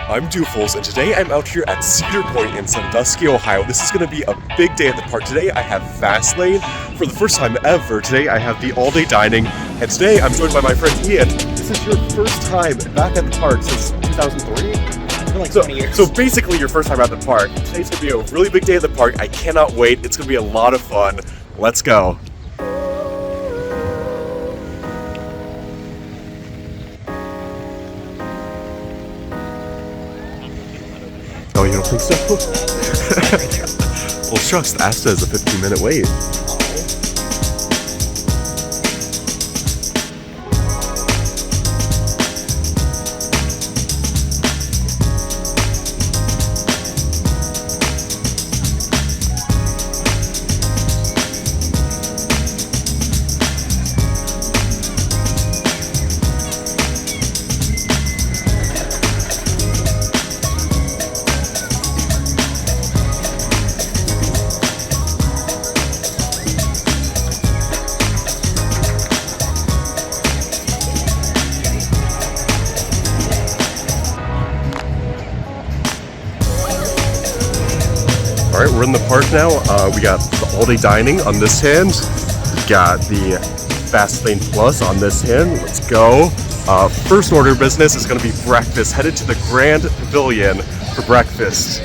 I'm Doofles, and today I'm out here at Cedar Point in Sandusky, Ohio. This is going to be a big day at the park. Today I have Fast Lane for the first time ever. Today I have the all-day dining, and today I'm joined by my friend Ian. This is your first time back at the park since 2003? For like 20 years. So basically your first time at the park. Today's going to be a really big day at the park. I cannot wait. It's going to be a lot of fun. Let's go. Oh, you don't think so? Well, shucks, the app says a 15-minute wait. Alright, we're in the park now. We got the all-day dining on this hand. We got the Fast Lane Plus on this hand. Let's go. First order of business is going to be breakfast. Headed to the Grand Pavilion for breakfast.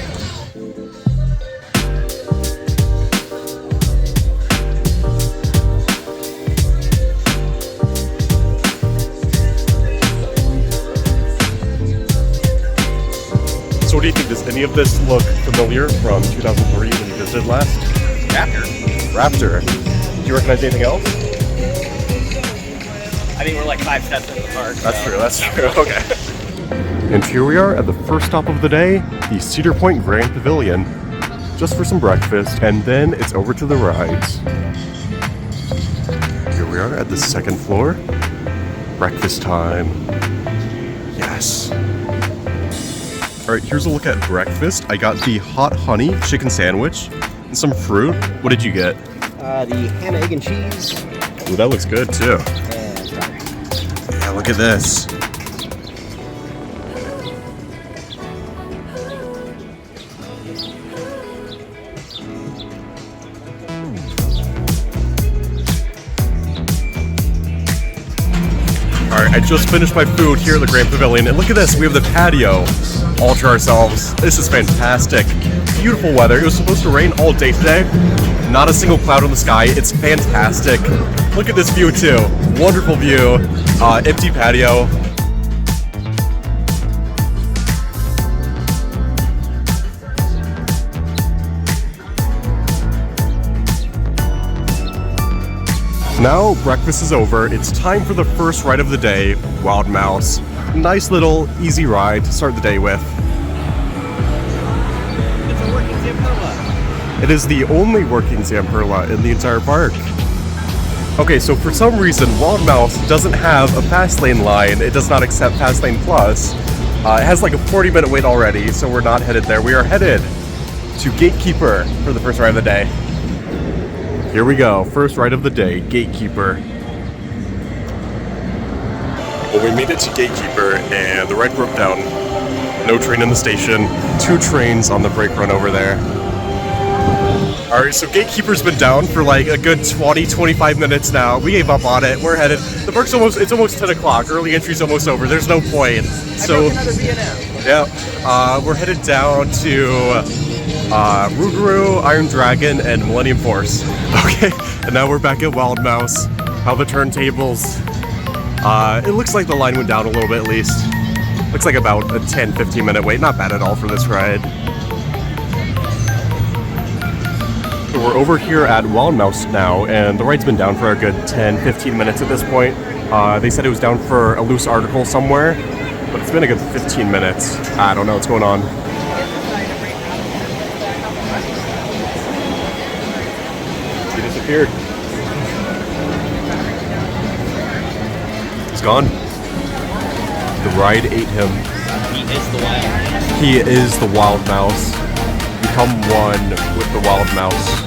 So what do you think? Does any of this look familiar from 2003 when you visited last? Raptor. Do you recognize anything else? I think we're like 5 steps in the park. That's true. Okay. And here we are at the first stop of the day, the Cedar Point Grand Pavilion, just for some breakfast, and then it's over to the rides. Here we are at the second floor. Breakfast time. Yes. Alright, here's a look at breakfast. I got the hot honey chicken sandwich and some fruit. What did you get? The ham, egg, and cheese. Ooh, that looks good too. And strawberry. Yeah, look at this. Alright, I just finished my food here at the Grand Pavilion, and look at this, we have the patio all to ourselves. This is fantastic. Beautiful weather. It was supposed to rain all day today. Not a single cloud in the sky. It's fantastic. Look at this view too. Wonderful view. Empty patio. Now breakfast is over. It's time for the first ride of the day, Wild Mouse. Nice little easy ride to start the day with. It's a working Zamperla. It is the only working Zamperla in the entire park. Okay, so for some reason, Wild Mouse doesn't have a Fast Lane line. It does not accept Fast Lane Plus. It has like a 40-minute wait already, so we're not headed there. We are headed to GateKeeper for the first ride of the day. Here we go, first ride of the day, GateKeeper. Well, we made it to GateKeeper, and the ride broke down. No train in the station, 2 trains on the brake run over there. Alright, so GateKeeper's been down for like a good 20-25 minutes now. We gave up on it, we're headed. The park's it's almost 10 o'clock, early entry's almost over, there's no point. So, yeah, we're headed down to Rougarou, Iron Dragon, and Millennium Force. Okay, and now we're back at Wild Mouse. How the turntables. It looks like the line went down a little bit at least. Looks like about a 10-15 minute wait. Not bad at all for this ride. So we're over here at Wild Mouse now, and the ride's been down for a good 10-15 minutes at this point. They said it was down for a loose article somewhere, but it's been a good 15 minutes. I don't know what's going on. He disappeared. He's gone. The ride ate him. He is the Wild Mouse. Become one with the Wild Mouse.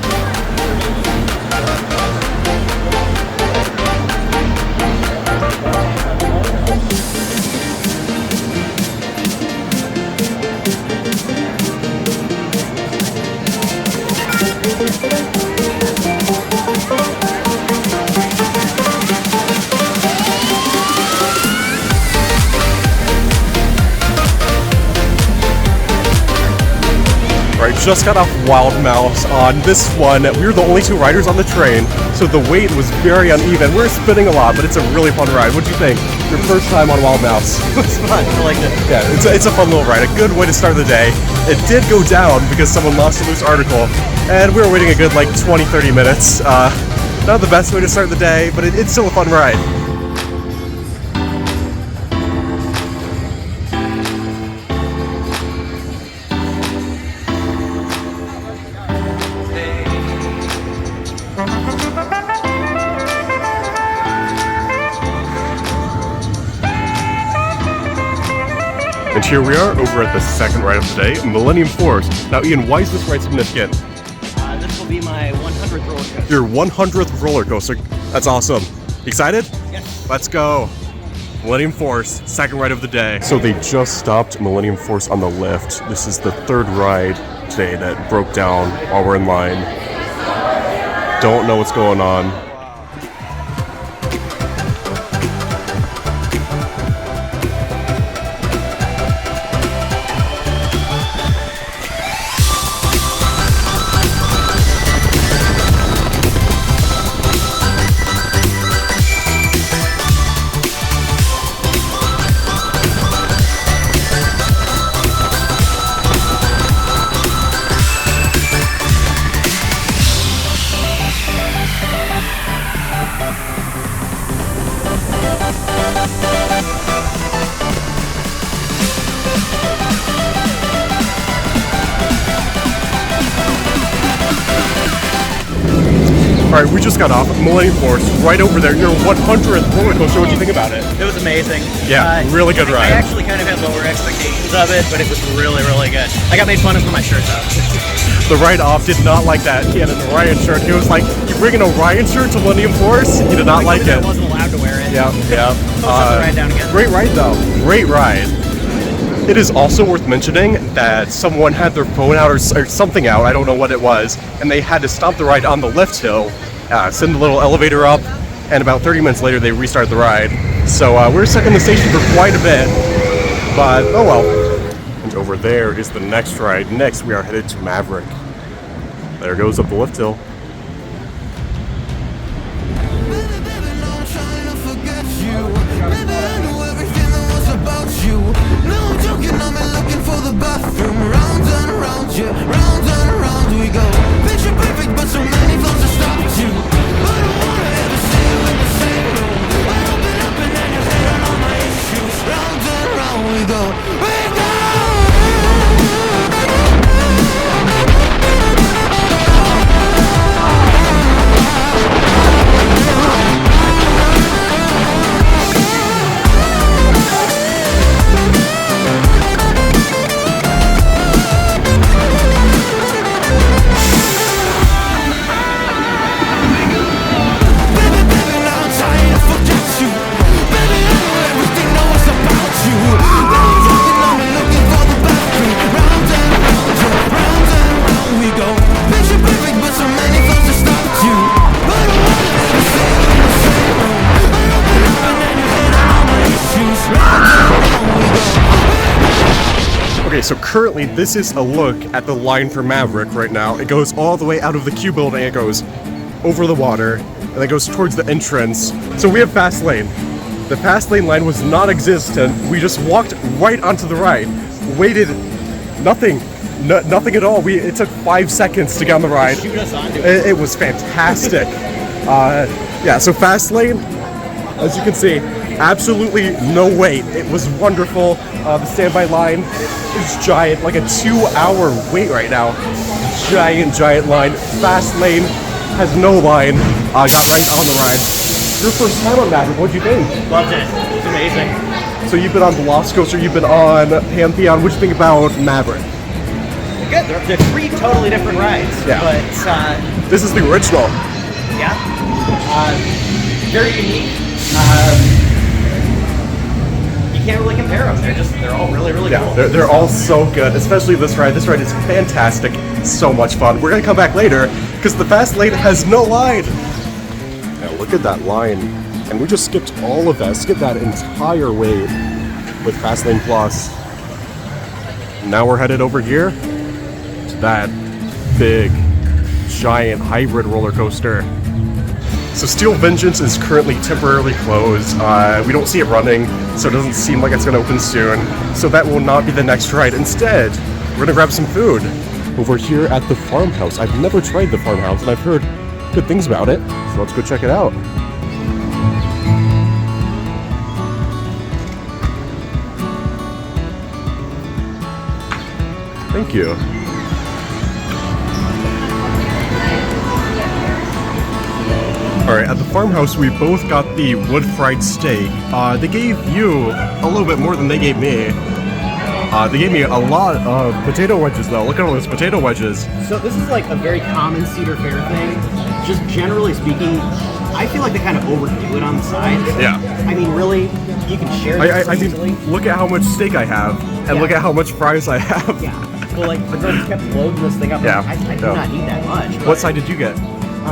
Alright, just got off Wild Mouse on this one. We were the only 2 riders on the train, so the weight was very uneven. We were spinning a lot, but it's a really fun ride. What'd you think? Your first time on Wild Mouse? It was fun. I liked it. Yeah, it's a fun little ride. A good way to start the day. It did go down because someone lost a loose article, and we were waiting a good like 20-30 minutes. Not the best way to start the day, but it's still a fun ride. And here we are over at the second ride of the day, Millennium Force. Now Ian, why is this ride significant? This will be my 100th roller coaster. Your 100th roller coaster. That's awesome. Excited? Yes. Let's go. Millennium Force, second ride of the day. So they just stopped Millennium Force on the lift. This is the 3rd ride today that broke down while we're in line. Don't know what's going on. Alright, we just got off Millennium Force, right over there, your 100th roller coaster. What'd you think about it? It was amazing. Yeah, really good ride. I actually kind of had lower expectations of it, but it was really, really good. I got made fun of for my shirt though. The ride-off did not like that. He had an Orion shirt. He was like, you bring an Orion shirt to Millennium Force? He did not like it. I wasn't allowed to wear it. Yeah. The ride down again. Great ride though. Great ride. It is also worth mentioning that someone had their phone out or something out, I don't know what it was, and they had to stop the ride on the lift hill, send the little elevator up, and about 30 minutes later they restarted the ride. So we're stuck in the station for quite a bit, but oh well. And over there is the next ride. Next we are headed to Maverick. There goes up the lift hill. Okay, so currently this is a look at the line for Maverick right now. It goes all the way out of the Q building, it goes over the water, and it goes towards the entrance. So we have fast lane. The fast lane line was non-existent. We just walked right onto the ride, waited, nothing at all. It took 5 seconds to get on the ride. Shoot us onto it. It was fantastic. Yeah, so fast lane, as you can see, absolutely no wait. It was wonderful. The standby line is giant, like a 2-hour wait right now. Giant line. Fast lane has no line. Got right on the ride. Your first time on Maverick, what'd you think? Loved it. It's amazing. So you've been on Velocicoaster, you've been on Pantheon. What'd you think about Maverick? Good. They're 3 totally different rides. Yeah. But this is the original. yeah, very unique. You can't really compare them. They're all really cool. They're all so good, especially this ride. This ride is fantastic, so much fun. We're gonna come back later because the fast lane has no line. Now look at that line, and we just skipped all of that. Skipped that entire wave with Fastlane Plus. Now we're headed over here to that big, giant hybrid roller coaster. So Steel Vengeance is currently temporarily closed. We don't see it running, so it doesn't seem like it's going to open soon. So that will not be the next ride. Instead, we're going to grab some food over here at the Farmhouse. I've never tried the Farmhouse, and I've heard good things about it. So let's go check it out. Thank you. Alright, at the Farmhouse we both got the wood-fried steak. They gave you a little bit more than they gave me. They gave me a lot of potato wedges though. Look at all those potato wedges. So this is like a very common Cedar Fair thing. Just generally speaking, I feel like they kind of overdo it on the sides. Yeah. I mean, really, you can share this I easily. mean, look at how much steak I have, and look at how much fries I have. Yeah. Well, like, the girl just kept loading this thing up. Yeah. I do not need that much. What side did you get?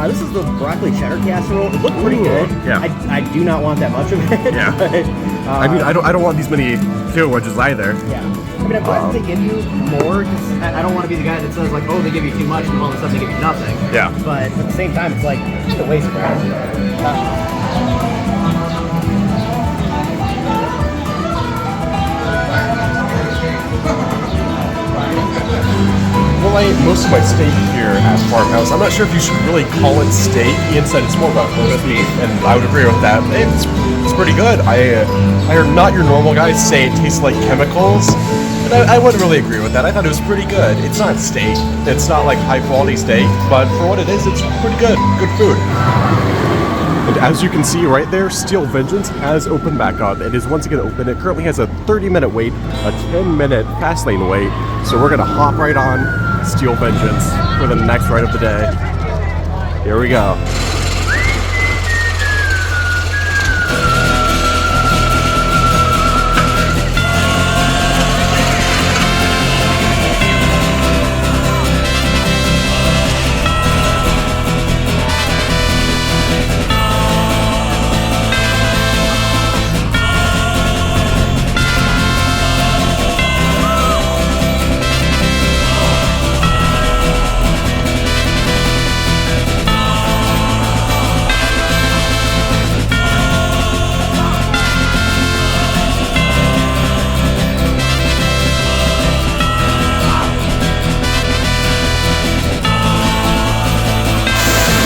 This is the broccoli cheddar casserole. It looked pretty good. Yeah. I do not want that much of it. Yeah. But, I mean, I don't want these many potato wedges either. Yeah. I mean, I'm glad they give you more, because I don't want to be the guy that says, like, oh, they give you too much, and all of a sudden they give you nothing. Yeah. But at the same time, it's like, it's a waste of money. Well, I ate most of my steak here at Farmhouse. I'm not sure if you should really call it steak. Ian said it's more about roast beef, and I would agree with that. It's pretty good. I heard not your normal guys say it tastes like chemicals, and I wouldn't really agree with that. I thought it was pretty good. It's not steak. It's not like high quality steak, but for what it is, it's pretty good. Good food. And as you can see right there, Steel Vengeance has opened back up. It is once again open. It currently has a 30-minute wait, a 10-minute fast lane wait. So we're gonna hop right on Steel Vengeance for the next ride of the day. Here we go.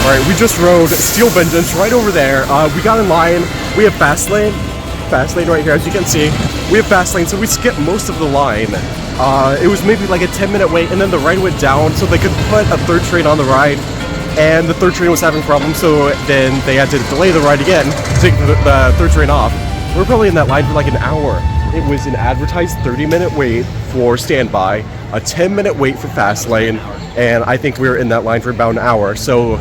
Alright, we just rode Steel Vengeance right over there. We got in line. We have fast lane. Fast lane right here, as you can see. We have fast lane, so we skipped most of the line. It was maybe like a 10-minute wait, and then the ride went down, so they could put a third train on the ride. And the third train was having problems, so then they had to delay the ride again to take the third train off. We were probably in that line for like an hour. It was an advertised 30-minute wait for standby, a 10-minute wait for fast lane, and I think we were in that line for about an hour. So,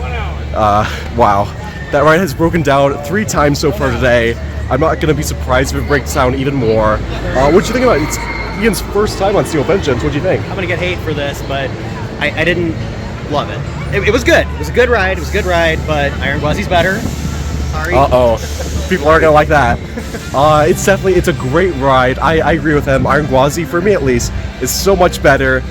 wow. That ride has broken down 3 times so far today. I'm not going to be surprised if it breaks down even more. What do you think about it? It's Ian's first time on Steel Vengeance. What do you think? I'm going to get hate for this, but I didn't love it. It was good. It was a good ride. It was a good ride, but Iron Gwazi's better. Sorry. Uh-oh. People aren't going to like that. It's a great ride. I agree with him. Iron Gwazi, for me at least, is so much better.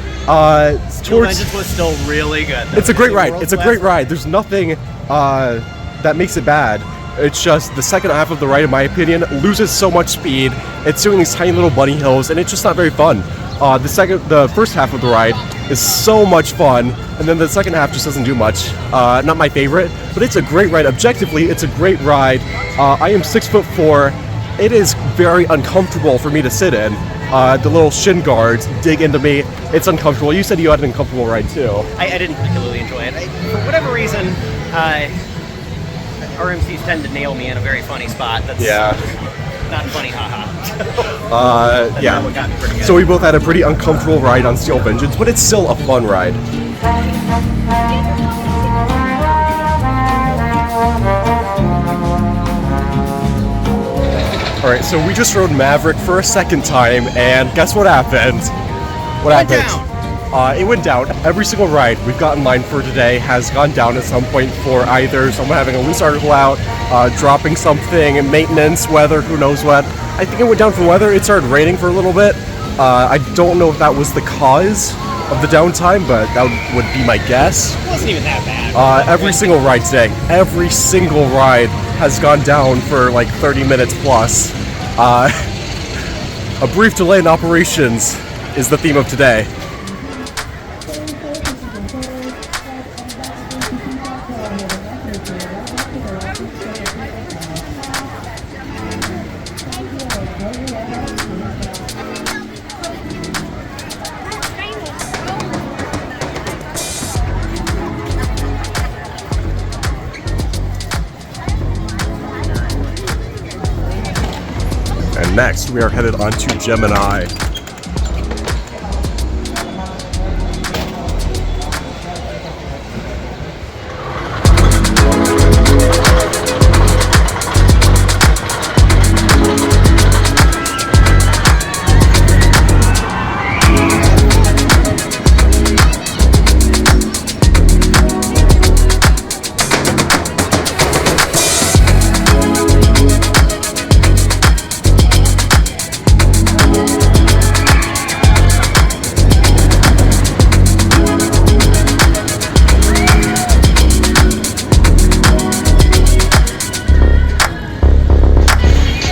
Steel Vengeance was still really good, though. It's a great ride. It's a great ride. There's nothing that makes it bad. It's just the second half of the ride, in my opinion, loses so much speed. It's doing these tiny little bunny hills, and it's just not very fun. The first half of the ride is so much fun, and then the second half just doesn't do much. Not my favorite, but it's a great ride. Objectively, it's a great ride. I am 6'4". It is very uncomfortable for me to sit in. The little shin guards dig into me. It's uncomfortable. You said you had an uncomfortable ride too. I didn't particularly enjoy it. For whatever reason, RMCs tend to nail me in a very funny spot. That's not funny, haha. Yeah. What got me pretty good. So we both had a pretty uncomfortable ride on Steel Vengeance, but it's still a fun ride. Alright, so we just rode Maverick for a second time, and guess what happened? What happened? It went down. Every single ride we've got in line for today has gone down at some point for either someone having a loose article out, dropping something, maintenance, weather, who knows what. I think it went down for weather. It started raining for a little bit. I don't know if that was the cause of the downtime, but that would be my guess. It wasn't even that bad. Every single ride today, every single ride has gone down for like 30 minutes plus. A brief delay in operations is the theme of today. And next, we are headed on to Gemini.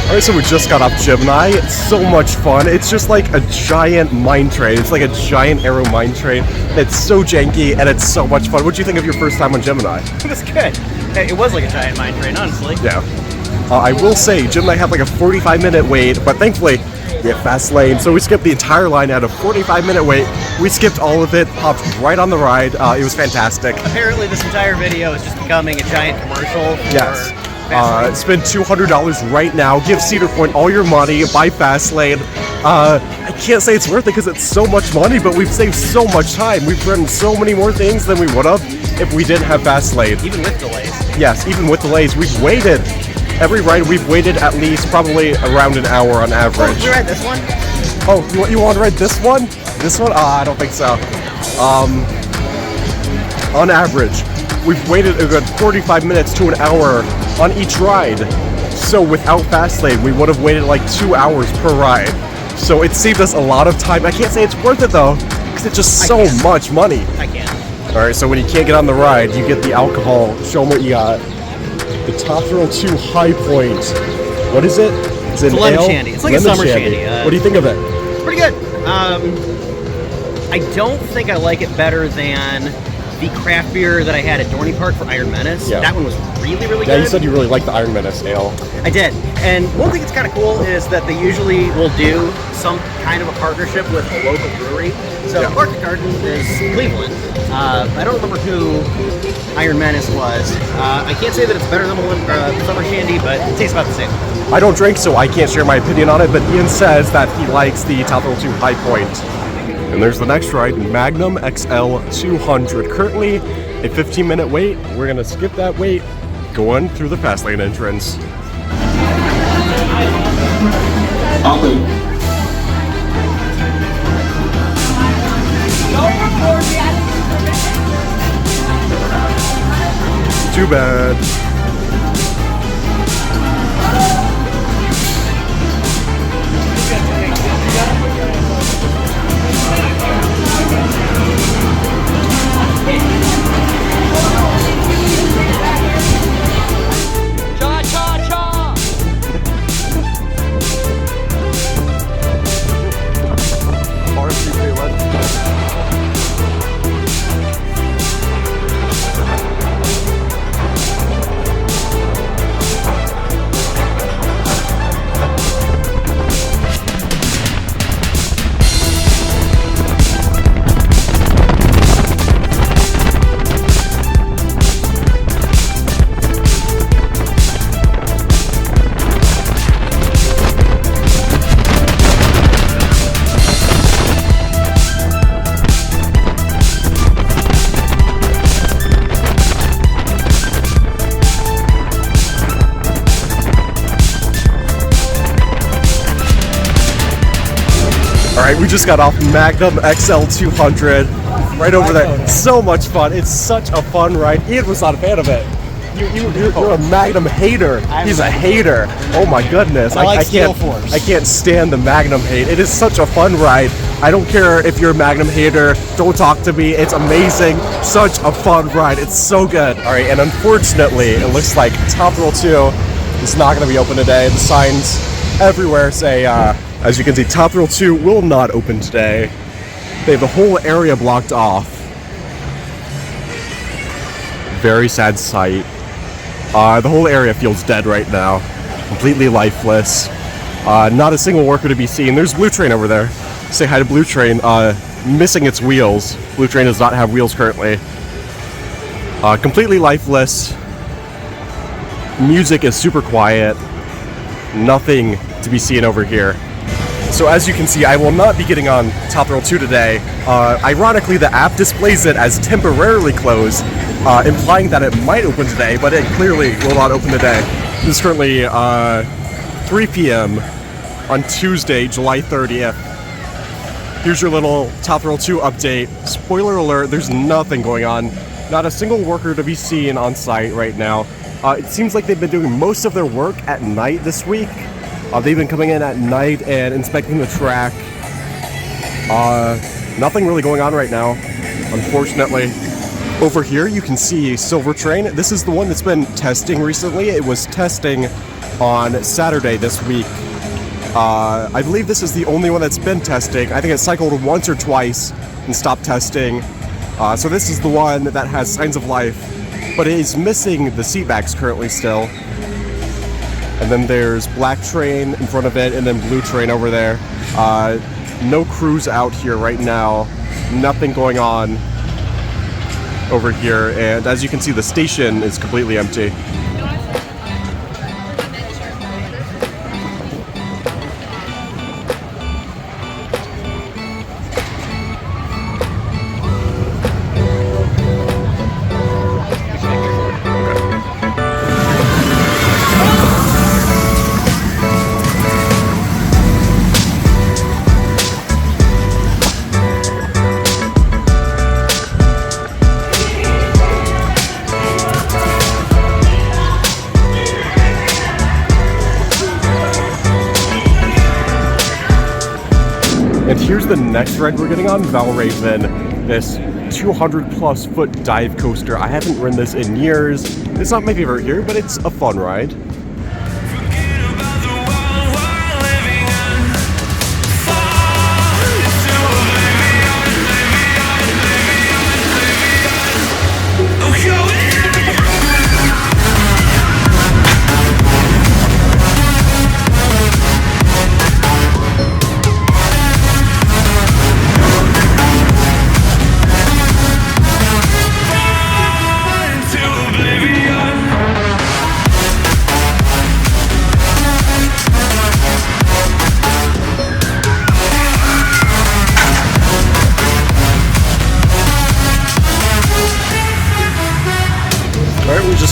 Alright, so we just got off Gemini. It's so much fun. It's just like a giant mine train. It's like a giant aero mine train. It's so janky and it's so much fun. What do you think of your first time on Gemini? It was good. It was like a giant mine train, honestly. Yeah. I will say, Gemini had like a 45-minute wait, but thankfully we have fast lane, so we skipped the entire line at a 45-minute wait. We skipped all of it, hopped right on the ride. It was fantastic. Apparently this entire video is just becoming a giant commercial for Yes. fast lane. Spend $200 right now. Give Cedar Point all your money. Buy Fastlane. I can't say it's worth it because it's so much money, but we've saved so much time. We've done so many more things than we would have if we didn't have Fastlane. Even with delays. Yes, even with delays. We've waited. Every ride we've waited at least probably around an hour on average. Oh, you read this one? Oh, you want to ride this one? This one? I don't think so. On average, we've waited a good 45 minutes to an hour on each ride. So without Fastlane, we would have waited like 2 hours per ride. So it saved us a lot of time. I can't say it's worth it though, because it's just so much money. I can't. Alright, so when you can't get on the ride, you get the alcohol. Show them what you got. The Top Thrill 2 High Point. What is it? It's a lemon shandy. It's like a summer shandy. What do you think of it? Pretty good. I don't think I like it better than the craft beer that I had at Dorney Park for Iron Menace. Yeah. That one was really, really Yeah, good. you said you really liked the Iron Menace ale. I did. And one thing that's kind of cool is that they usually will do some kind of a partnership with a local brewery. So Yeah. Market Garden is Cleveland. I don't remember who Iron Menace was. I can't say that it's better than Summer Shandy, but it tastes about the same. I don't drink, so I can't share my opinion on it, but Ian says that he likes the Top Thrill 2 High Point. And there's the next ride, Magnum XL-200. Currently a 15-minute wait. We're gonna skip that wait, going through the fast lane entrance. Too bad. Alright, we just got off Magnum XL-200 right over there. So much fun. It's such a fun ride. Ian was not a fan of it. You're a Magnum hater. He's a hater. Oh my goodness. I like Steel Force. I can't stand the Magnum hate. It is such a fun ride. I don't care if you're a Magnum hater, don't talk to me. It's amazing. Such a fun ride. It's so good. All right, and unfortunately, it looks like Top Thrill 2 is not going to be open today. The signs everywhere say, as you can see, Top Thrill 2 will not open today. They have the whole area blocked off. Very sad sight. The whole area feels dead right now. Completely lifeless. Not a single worker to be seen. There's Blue Train over there. Say hi to Blue Train. Missing its wheels. Blue Train does not have wheels currently. Completely lifeless. Music is super quiet. Nothing to be seen over here. So as you can see, I will not be getting on Top Thrill 2 today. Ironically, the app displays it as temporarily closed, implying that it might open today, but it clearly will not open today. This is currently 3 p.m. on Tuesday, July 30th. Here's your little Top Thrill 2 update. Spoiler alert, there's nothing going on. Not a single worker to be seen on site right now. It seems like they've been doing most of their work at night this week. They've been coming in at night and inspecting the track. Nothing really going on right now, unfortunately. Over here you can see Silver Train. This is the one that's been testing recently. It was testing on Saturday this week. I believe this is the only one that's been testing. I think it cycled once or twice and stopped testing. So this is the one that has signs of life, but it is missing the seat backs currently still. And then there's Black Train in front of it, and then Blue Train over there. No crews out here right now. Nothing going on over here. And as you can see, the station is completely empty. And here's the next ride we're getting on, Valravn, this 200 plus foot dive coaster. I haven't ridden this in years. It's not my favorite here, but it's a fun ride.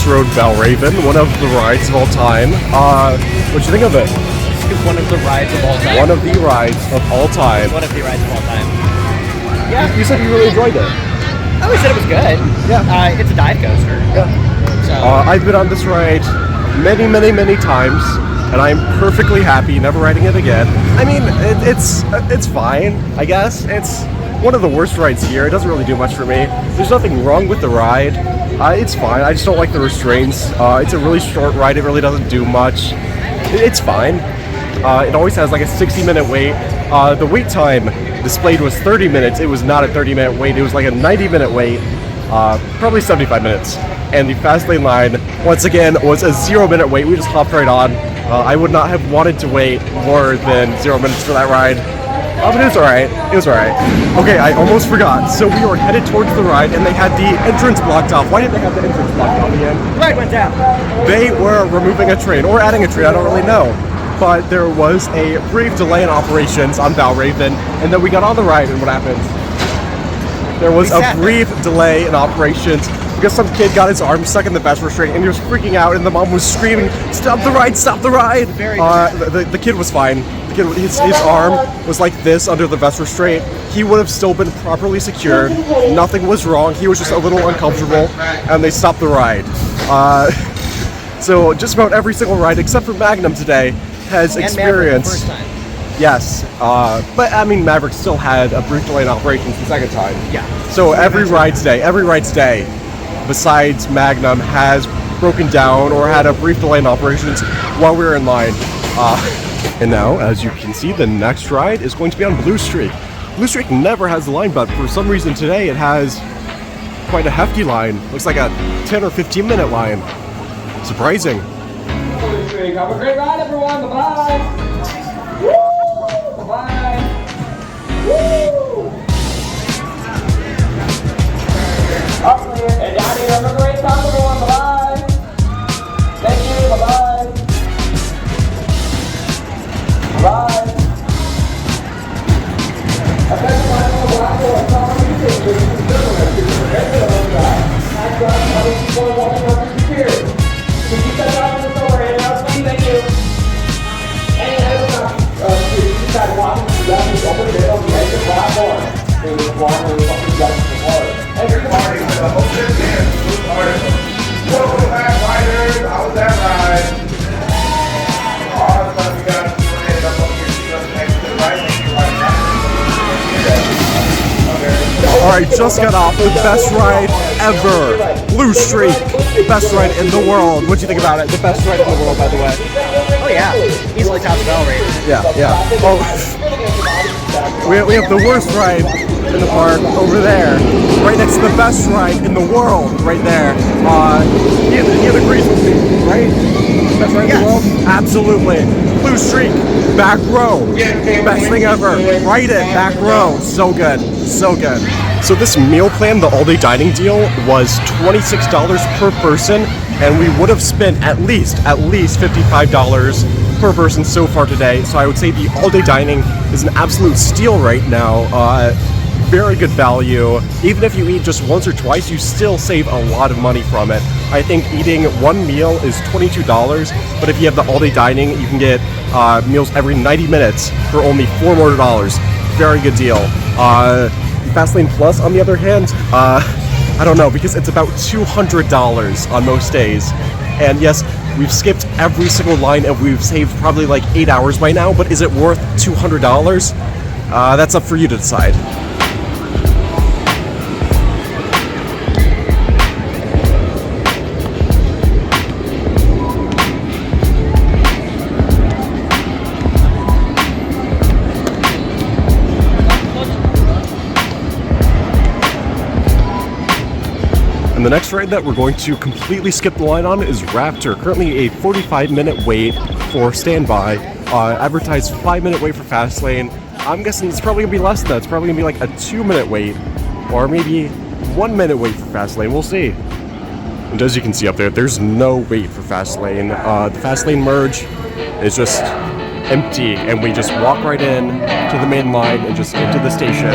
Rode Valravn, one of the rides of all time. What'd you think of it? It's one of the rides of all time. One of the rides of all time. One of the rides of all time. Yeah. You said you really enjoyed it. I always said it was good. Yeah. It's a dive coaster. Yeah. So. I've been on this ride many, many, many times, and I'm perfectly happy never riding it again. I mean, it's fine, I guess. It's one of the worst rides here. It doesn't really do much for me. There's nothing wrong with the ride. It's fine. I just don't like the restraints. It's a really short ride. It really doesn't do much. It's fine. It always has like a 60-minute wait. The wait time displayed was 30 minutes. It was not a 30-minute wait. It was like a 90-minute wait. Probably 75 minutes. And the fast lane line, once again, was a 0-minute wait. We just hopped right on. I would not have wanted to wait more than 0 minutes for that ride. But it was alright. It was alright. Okay, I almost forgot. So we were headed towards the ride, and they had the entrance blocked off. Why did they have the entrance blocked off again? The ride went down. They were removing a train, or adding a train, I don't really know. But there was a brief delay in operations on Valravn, and then we got on the ride, and what happened? There was a brief delay in operations because some kid got his arm stuck in the vest restraint, and he was freaking out, and the mom was screaming, "Stop the ride! Stop the ride!" The kid was fine. His arm was like this under the vest restraint. He would have still been properly secured. Nothing was wrong. He was just a little uncomfortable, and they stopped the ride. So just about every single ride, except for Magnum today, has experienced. Yes, but I mean, Maverick still had a brief delay in operations the second time. Yeah. So every ride's day, besides Magnum, has broken down or had a brief delay in operations while we were in line. And now, as you can see, the next ride is going to be on Blue Streak. Blue Streak never has the line, but for some reason today it has quite a hefty line. Looks like a 10 or 15 minute line. Surprising. Blue Streak. Have a great ride, everyone. Bye-bye. Woo! Bye-bye. Woo! Up clear. And down here. Have a great time, everyone. Bye-bye. Thank you. Bye-bye. Bye. Alright, just got off the best ride ever. Blue Streak, best ride in the world. What'd you think about it? The best ride in the world, by the way. Oh yeah, easily tops Valravn. Yeah. Oh, we have the worst ride in the park over there, right next to the best ride in the world, right there. He agrees with me, right? Best ride in the world? Absolutely. Blue Streak, back row, best thing ever. Ride it, back row. So good, so good. So this meal plan, the all-day dining deal, was $26 per person, and we would have spent at least $55 per person so far today. So I would say the all-day dining is an absolute steal right now. Very good value. Even if you eat just once or twice, you still save a lot of money from it. I think eating one meal is $22, but if you have the all-day dining, you can get meals every 90 minutes for only $4 more. Very good deal. Fastlane Plus, on the other hand, I don't know, because it's about $200 on most days. And yes, we've skipped every single line and we've saved probably like 8 hours by now, but is it worth $200? That's up for you to decide. And the next ride that we're going to completely skip the line on is Raptor. Currently a 45-minute wait for standby. Advertised 5-minute wait for Fastlane. I'm guessing it's probably gonna be less than that. It's probably gonna be like a 2-minute wait, or maybe 1-minute wait for Fastlane. We'll see. And as you can see up there, there's no wait for Fastlane. The Fastlane merge is just empty, and we just walk right in to the main line and just into the station.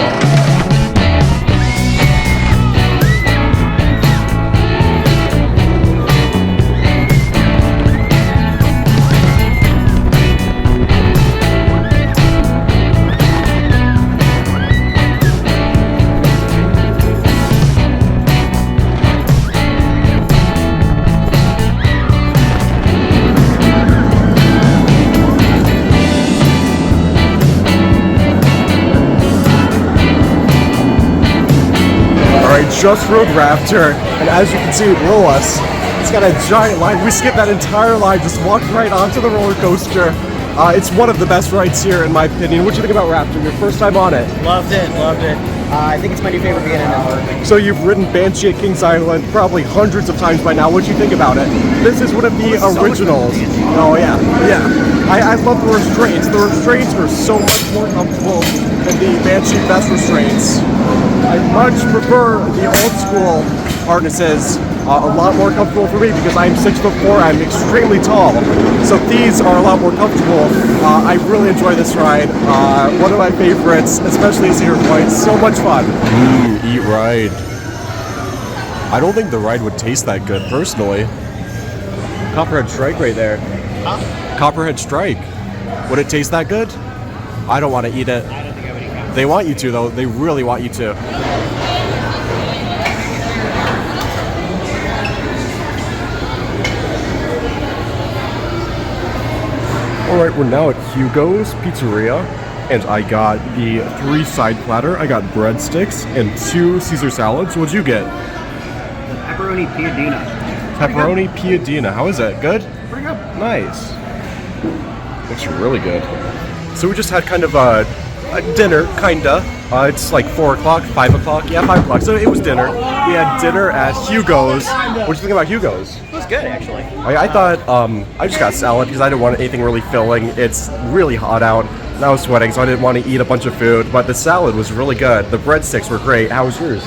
Just rode Raptor, and as you can see below us, it's got a giant line. We skipped that entire line, just walked right onto the roller coaster. It's one of the best rides here, in my opinion. What do you think about Raptor? Your first time on it? Loved it. I think it's my new favorite beginner now. So you've ridden Banshee at Kings Island probably hundreds of times by now. What do you think about it? This is one of the originals. Oh yeah. I love the restraints. The restraints are so much more comfortable than the Banshee Best restraints. I much prefer the old school harnesses. A lot more comfortable for me because I'm 6'4", I'm extremely tall. So these are a lot more comfortable. I really enjoy this ride. One of my favorites, especially at Cedar Point. So much fun. Eat ride. I don't think the ride would taste that good, personally. Copperhead Strike right there. Huh? Copperhead Strike. Would it taste that good? I don't want to eat it. I don't think I would eat it. They want you to, though. They really want you to. Alright, we're now at Hugo's Pizzeria. and I got the 3 side platter. I got breadsticks and 2 Caesar salads. What'd you get? Pepperoni piadina. Pepperoni piadina. How is that? Good? Pretty good. Nice. Looks really good. So we just had kind of a dinner, kinda. It's like 4 o'clock, 5 o'clock. Yeah, 5 o'clock. So it was dinner. We had dinner at Hugo's. What'd you think about Hugo's? It was good, actually. I thought, I just got salad because I didn't want anything really filling. It's really hot out, and I was sweating, so I didn't want to eat a bunch of food. But the salad was really good. The breadsticks were great. How was yours?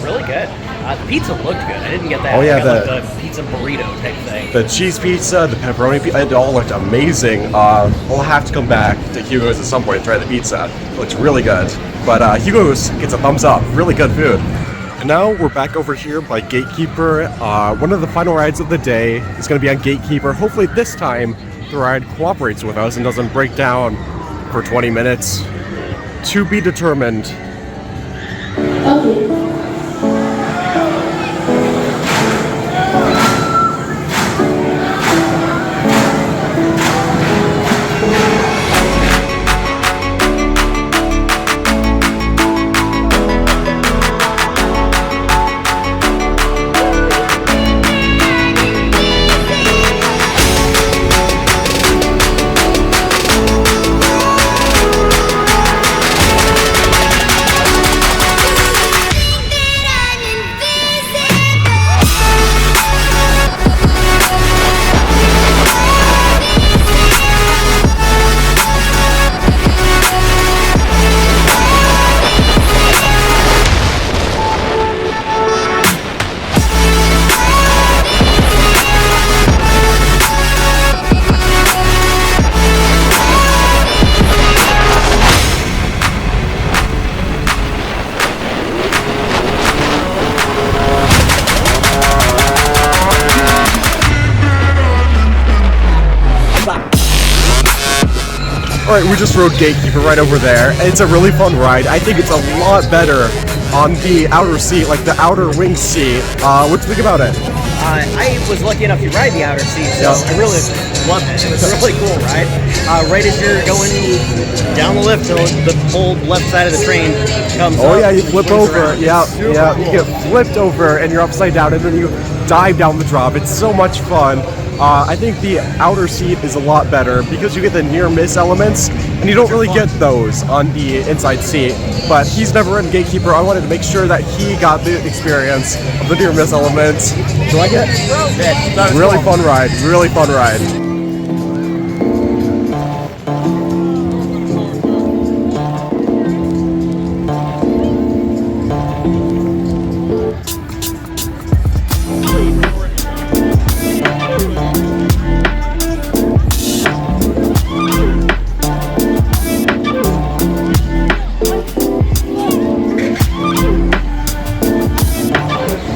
Really good. The pizza looked good. I didn't get that. Oh, yeah, I got like the pizza burrito type thing. The cheese pizza, the pepperoni pizza, it all looked amazing. I'll have to come back to Hugo's at some point and try the pizza. It looks really good. But Hugo's gets a thumbs up. Really good food. And now we're back over here by GateKeeper. One of the final rides of the day is going to be on GateKeeper. Hopefully this time the ride cooperates with us and doesn't break down for 20 minutes. To be determined. Okay. Alright, we just rode GateKeeper right over there. It's a really fun ride. I think it's a lot better on the outer seat, like the outer wing seat. What do you think about it? I was lucky enough to ride the outer seat, so I really loved it. It was a really cool ride. Right as you're going down the lift, the whole left side of the train comes up. Oh yeah, you flip over. Around. Yeah, Super yeah. cool. You get flipped over and you're upside down, and then you dive down the drop. It's so much fun. I think the outer seat is a lot better because you get the near miss elements, and you don't really get those on the inside seat. But he's never ridden GateKeeper. I wanted to make sure that he got the experience of the near miss elements. Do you like it? Yeah, Really fun ride. Really fun ride.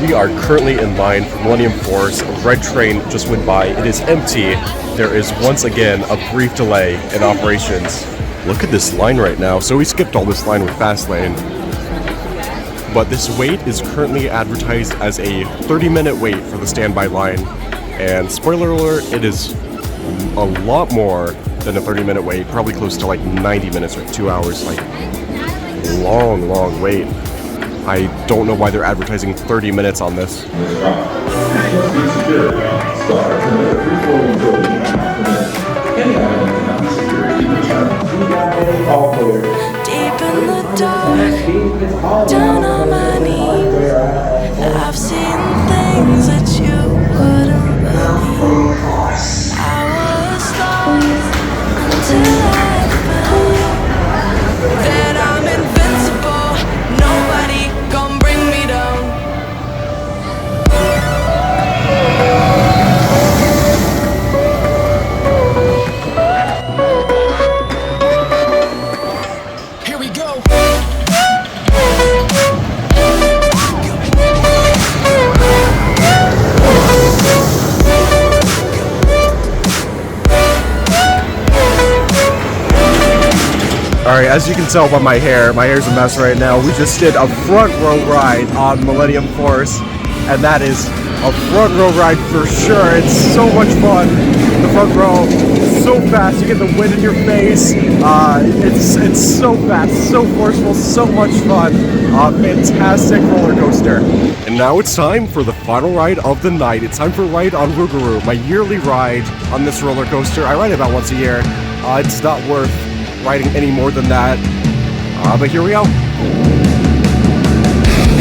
We are currently in line for Millennium Force. A red train just went by. It is empty. There is once again a brief delay in operations. Look at this line right now. So we skipped all this line with Fastlane. But this wait is currently advertised as a 30-minute wait for the standby line. And spoiler alert, it is a lot more than a 30-minute wait. Probably close to like 90 minutes or 2 hours. Like long, long wait. I don't know why they're advertising 30 minutes on this. Deep in the dark, down on my knees, I've seen things that you wouldn't believe. I was lost until I found that I'm invincible. Nobody gon' bring me down. Here we go. Alright, as you can tell by my hair's a mess right now. We just did a front row ride on Millennium Force, and that is a front row ride for sure. It's so much fun. The front row, so fast. You get the wind in your face. It's so fast, so forceful, so much fun. Fantastic roller coaster. And now it's time for the final ride of the night. It's time for a ride on Rougarou, my yearly ride on this roller coaster. I ride it about once a year. It's not worth riding any more than that. But here we go.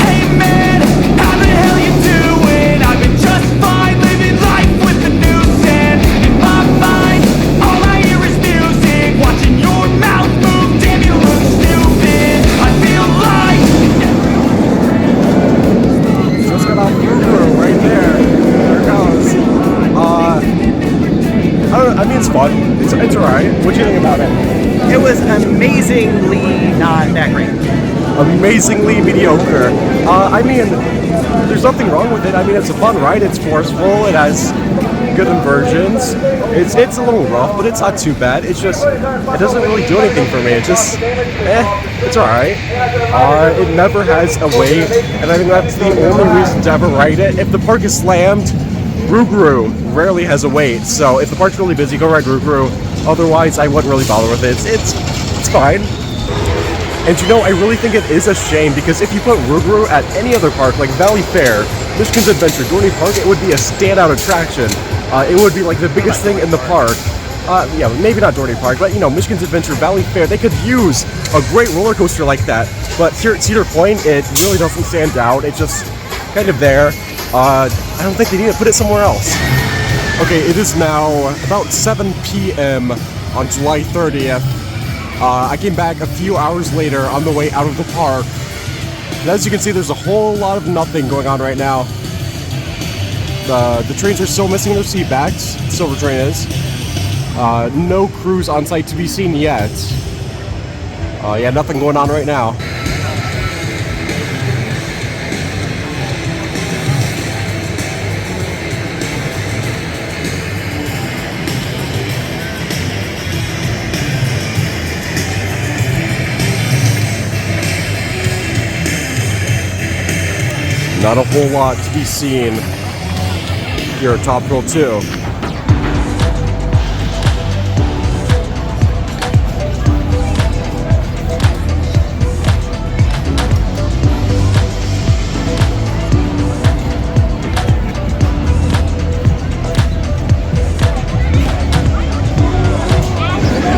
Hey man, how the hell you doing? I've been just fine, living life with the news and in my mind, all I hear is music. Watching your mouth move, damn you look stupid. I feel like Just got off Hugo right there. There it goes. I mean, it's fun. It's alright. What do you think about it? It was amazingly not that great. Amazingly mediocre. I mean, there's nothing wrong with it. I mean, it's a fun ride. It's forceful. It has good inversions. It's a little rough, but it's not too bad. It's just, it doesn't really do anything for me. It just, it's alright. It never has a wait, and I think that's the only reason to ever ride it. If the park is slammed, Rougarou rarely has a wait. So if the park's really busy, go ride Rougarou. Otherwise, I wouldn't really bother with it. It's fine. And you know, I really think it is a shame, because if you put Rougarou at any other park, like Valley Fair, Michigan's Adventure, Dorney Park, it would be a standout attraction. It would be like the biggest thing in the park. Yeah, maybe not Dorney Park, but you know, Michigan's Adventure, Valley Fair, they could use a great roller coaster like that. But here at Cedar Point, it really doesn't stand out. It's just kind of there. I don't think they need to put it somewhere else. Okay, it is now about 7 p.m. on July 30th. I came back a few hours later on the way out of the park. And as you can see, there's a whole lot of nothing going on right now. The trains are still missing their seat backs. The Silver Train is. No crews on site to be seen yet. Yeah, nothing going on right now. Not a whole lot to be seen here at Top Thrill 2.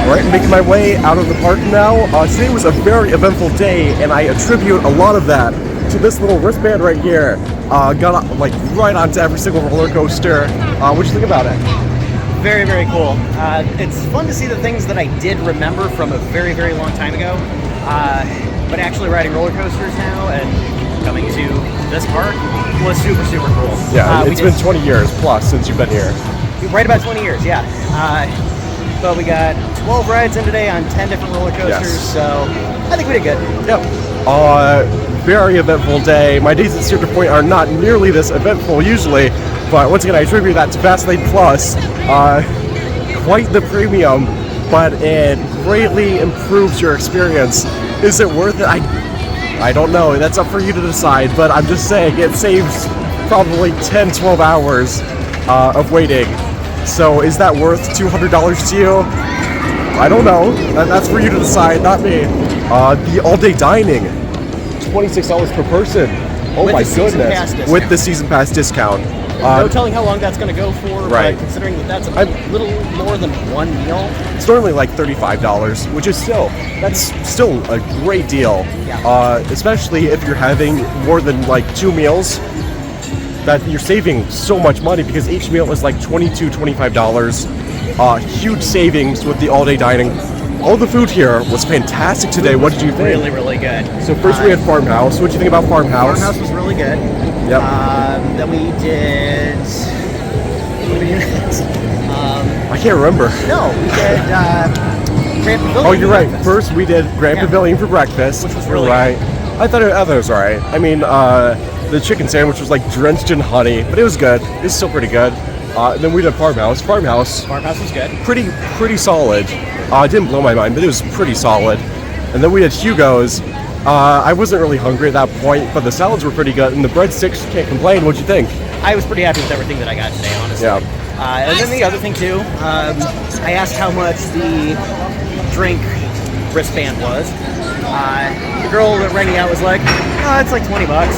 Alright, making my way out of the park now. Today was a very eventful day, and I attribute a lot of that to this little wristband right here. Got like right onto every single roller coaster. What do you think about it? Very, very cool. It's fun to see the things that I did remember from a very, very long time ago. But actually riding roller coasters now and coming to this park was super, super cool. Yeah, it's been 20 years plus since you've been here. Right about 20 years, yeah. But we got 12 rides in today on 10 different roller coasters, Yes. so I think we did good. Yep. Very eventful day. My days at Cedar Point are not nearly this eventful usually, but once again, I attribute that to Fastlane Plus. Quite the premium, but it greatly improves your experience. Is it worth it? I don't know. That's up for you to decide, but I'm just saying it saves probably 10, 12 hours of waiting. So is that worth $200 to you? I don't know. That's for you to decide, not me. The all-day dining, $26 per person. Oh my goodness. With the season pass discount. No telling how long that's going to go for, right. But considering that that's a little more than one meal. It's normally like $35, which is that's still a great deal. Yeah. Especially if you're having more than like 2 meals. That you're saving so much money, because each meal is like $22, $25. Huge savings with the all-day dining. All the food here was fantastic today. What did you think? Really, really good. So first we had Farmhouse. What did you think about Farmhouse? Farmhouse was really good. Yep. Then we did... What did we do next? I can't remember. No, we did Grand Pavilion. Oh, you're right. First we did Grand Pavilion for breakfast. Which was really right. I thought it was alright. I mean, the chicken sandwich was like drenched in honey, but it was good. It's still pretty good. And then we did Farmhouse. Farmhouse was good. Pretty solid. It didn't blow my mind, but it was pretty solid. And then we did Hugo's. I wasn't really hungry at that point, but the salads were pretty good, and the breadsticks, can't complain. What'd you think? I was pretty happy with everything that I got today, honestly. Yeah. And then the other thing too, I asked how much the drink wristband was. The girl that rang me out was like, "Oh, it's like 20 bucks."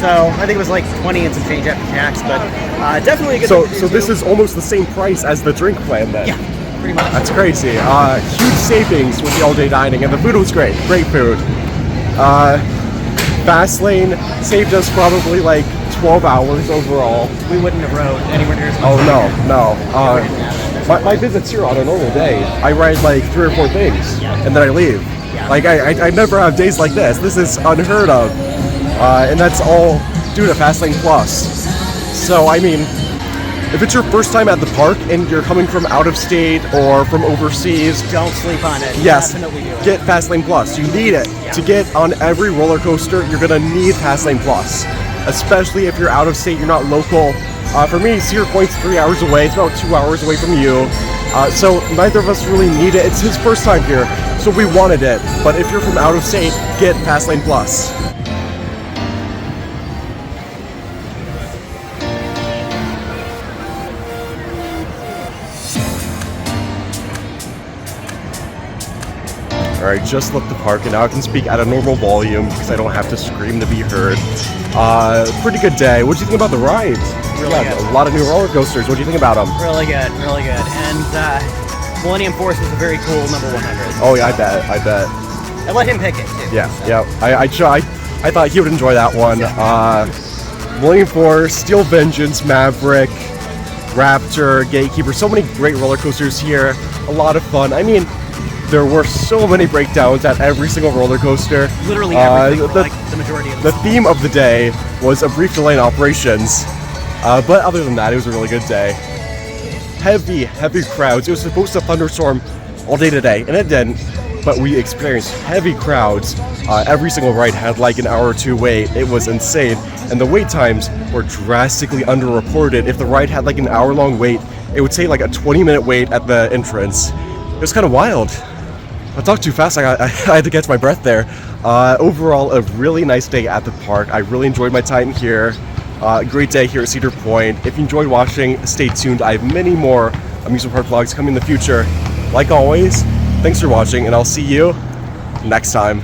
So I think it was like 20 and some change after tax, but definitely a good thing to do, So this too. is almost the same price as the drink plan then? Yeah, pretty much. That's crazy. Huge savings with the all-day dining, and the food was great. Great food. Fast lane saved us probably like 12 hours overall. We wouldn't have rode anywhere near as much. Oh no. My visits here on a normal day, I ride like 3 or 4 things, and then I leave. Yeah. Like I never have days like this. This is unheard of, and that's all due to Fastlane Plus. So I mean, if it's your first time at the park and you're coming from out of state or from overseas, Don't sleep on it. yes, Definitely do it. get Fastlane Plus. You need it. Yeah. To get on every roller coaster, you're gonna need Fastlane Plus. Especially if you're out of state, you're not local. For me, Cedar Point's 3 hours away. It's about 2 hours away from you. So neither of us really need it. It's his first time here, so we wanted it. But if you're from out of state, get Fastlane Plus. Alright, just left the park and now I can speak at a normal volume because I don't have to scream to be heard. Pretty good day. What do you think about the rides? Really Yeah, good. a lot of new roller coasters. What do you think about them? Really good, really good. And Millennium Force was a very cool number 100. Oh yeah, I bet. I let him pick it too. Yeah, so. yeah. I thought he would enjoy that one. Millennium Force, Steel Vengeance, Maverick, Raptor, GateKeeper. So many great roller coasters here. A lot of fun. I mean, there were so many breakdowns at every single roller coaster. Literally everything, for, like the majority of The theme of the day was a brief delay in operations. But other than that, it was a really good day. Heavy crowds. It was supposed to thunderstorm all day today, and it didn't. But we experienced heavy crowds. Every single ride had like an hour or 2 wait. It was insane. And the wait times were drastically underreported. If the ride had like an hour-long wait, it would say like a 20-minute wait at the entrance. It was kind of wild. I talked too fast. I had to catch my breath there. Overall, a really nice day at the park. I really enjoyed my time here. Great day here at Cedar Point. If you enjoyed watching, stay tuned. I have many more amusement park vlogs coming in the future. Like always, thanks for watching, and I'll see you next time.